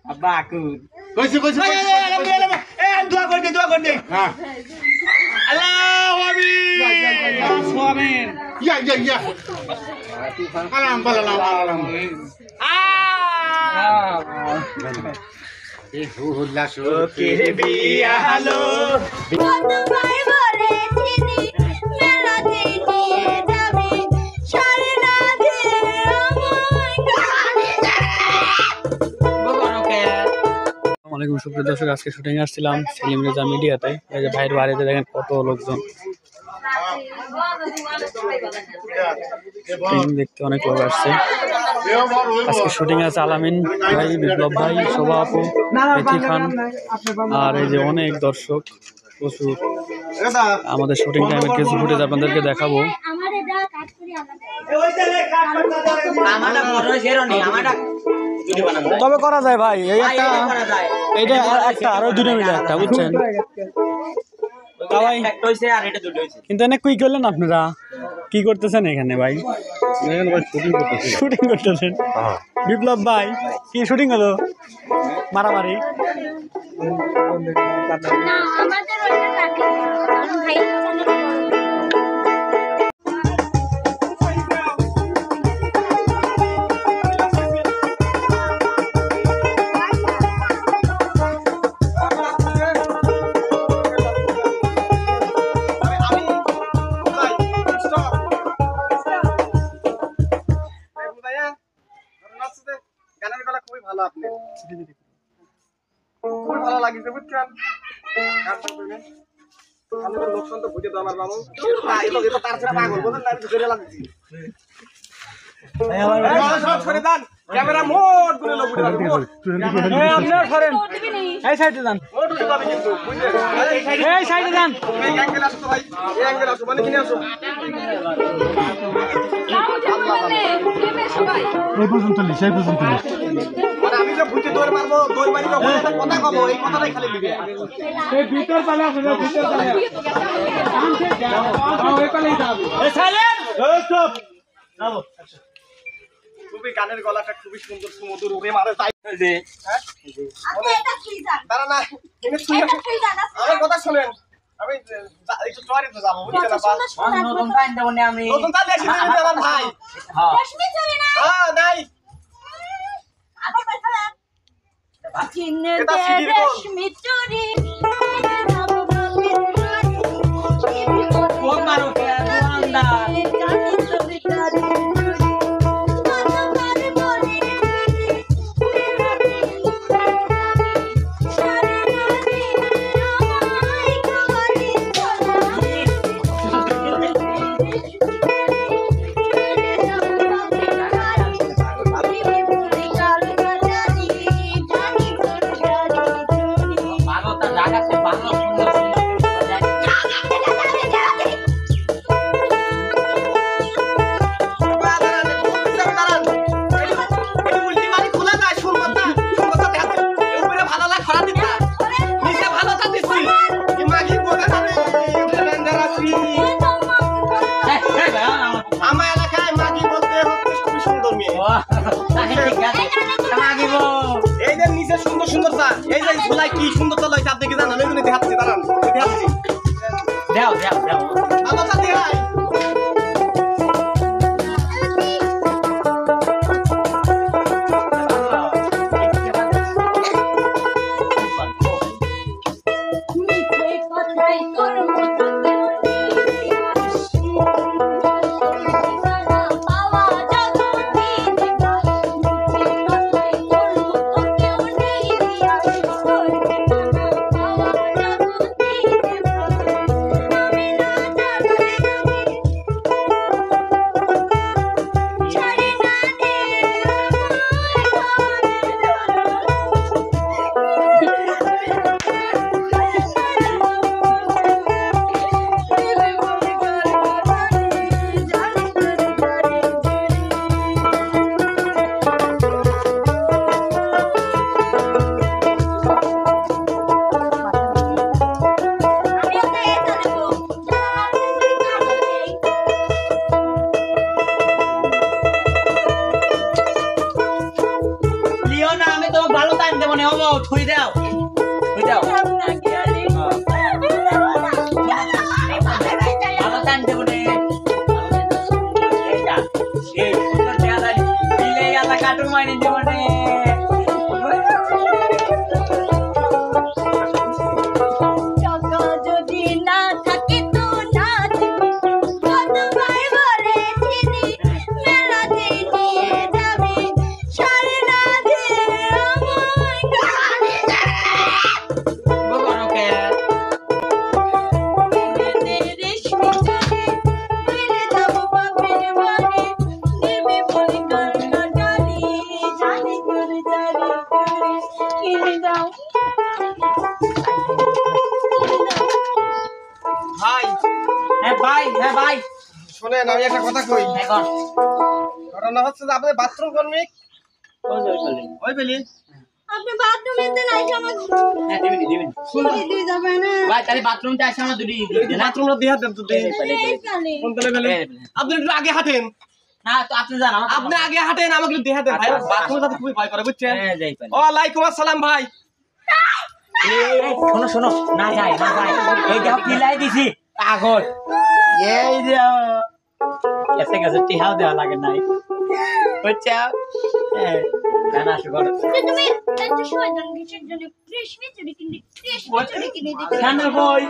Bakut. Koi. Dua kode. Ha. Allahu Amin. Ya. Alam. Oke biya halo. সুপ্রিয় দর্শক, আজকে shooting আসছিলাম সেলিম রেজা মিডিয়াতে। এই যে ভাইয়ের বাড়িতে দেখেন কত লোকজন, দেখতে অনেক লোক আসছে। আজকে শুটিং আছে আলামিন ভাই, বিপ্লব ভাই, শোভা আপু, মেথি খান, আর এই যে অনেক দর্শক প্রচুর। আমাদের শুটিং টাইমের কিছু ফুটেজ আপনাদেরকে দেখাবো। তবে করা যায় ভাই, এইটা একটা আরো দুটো মিলে একটা, বুঝছেন? কিন্তু অনেক কুইক করলেন আপনারা। কি করতেছেন এখানে ভাই? শুটিং করতেছেন। বিপ্লব ভাই কি শুটিং হলো? মারামারি? খুবই ভালো লাগিছে, বুঝছেন? লোকসান তো বুঝে আমার বাবু তার ছাড়া পাগল বলেন না, ধরে লাগছি। ক্যামেরা মোড করে লোক উঠে আপনার ধরেন, এই সাইডে যান, এই সাইডে যান, এই অ্যাঙ্গেল আসো ভাই, এই অ্যাঙ্গেল আসো, মানে কিনে আসো এই পর্যন্ত লিস, এই পর্যন্ত লিস। মানে আমি যে বুঝে দৌড় মারবো, দৌড় মারি না, কথা কব, এই কথাটাই খালি দিবে। এই ভিতর চলে আসো, ভিতর চলে আসো, ওই পালেই যাবে। এই সাইলেন্ট, এই স্টপ, যাবো। খুবই গানের গলাটা খুবই সুন্দর, সুমধুর, ওরে মারে তাই যে হ্যাঁ আপনি এটা কি জান দাঁড়া না, এটা কি জান? আমার কথা শুনেন, আমি একটু টয়লেটে যাব, বুঝছেন না? নতুন টাইম দেব না আমি। নতুন তালে এসে দিবেন আমার ভাই। হ্যাঁ রেশমি চুরি না? হ্যাঁ নাই। আবার বলছেন চিনে দে রেশমি চুরি কোন মারো কে দোকানদার কি সুন্দর তো লইছে, আপনি কি জানেন? ওই জন্য দেখাচ্ছি, দাঁড়ান দেখাচ্ছি, দাও আমার সাথে ভাই পাওয়া তোমাকে ভালো টাইম দেবো না ওমো থুই দাও ভালো টাইম দেবো না এই সুন্দর দেওয়া দিলে আলা কাটুর মাইনে দেবো না টাকা যদি না থাকে তো না কতবার বলেছিলি মেলাতে নিয়ে যাবি সারে না দিয়ে আমায় গানে বগরকে রেশমি চুড়ি মেরে যাবো বাপের বাড়ি দেবে বলি কান্না জানি জানি করে কিনে দাও ভাই হ্যাঁ ভাই শোনেন আমি একটা কথা কই এখন ঘটনা হচ্ছে যে আপনি বাথরুম কর্মিক ওই বেলি আপনি বাথরুমে তো নাই আমার হ্যাঁ দিবি দিয়ে যাবে না ভাই তাহলে বাথরুমটা আসে আমরা দুটি বাথরুমটা দিয়ে দেন তো দেই কোন তলে বেলি আপনি একটু আগে হাঁটেন না তো আপনি জান আপনি আগে হাঁটেন আমাকে একটু দেখা দেন ভাই বাথরুমে যাতে খুবই ভয় করে বুঝছেন হ্যাঁ যাই পারি ওয়ালাইকুম আসসালাম ভাই শোনো না যাই এই যাও কিলাই দিছি পাগল এই যাও এসে গেছে টিহাও দেওয়া লাগে নাই বুঝছো না শুকর তুমি একটা শয়তান কিসের জন্য রেশমি চুড়ি কিনে দিতে কেন বই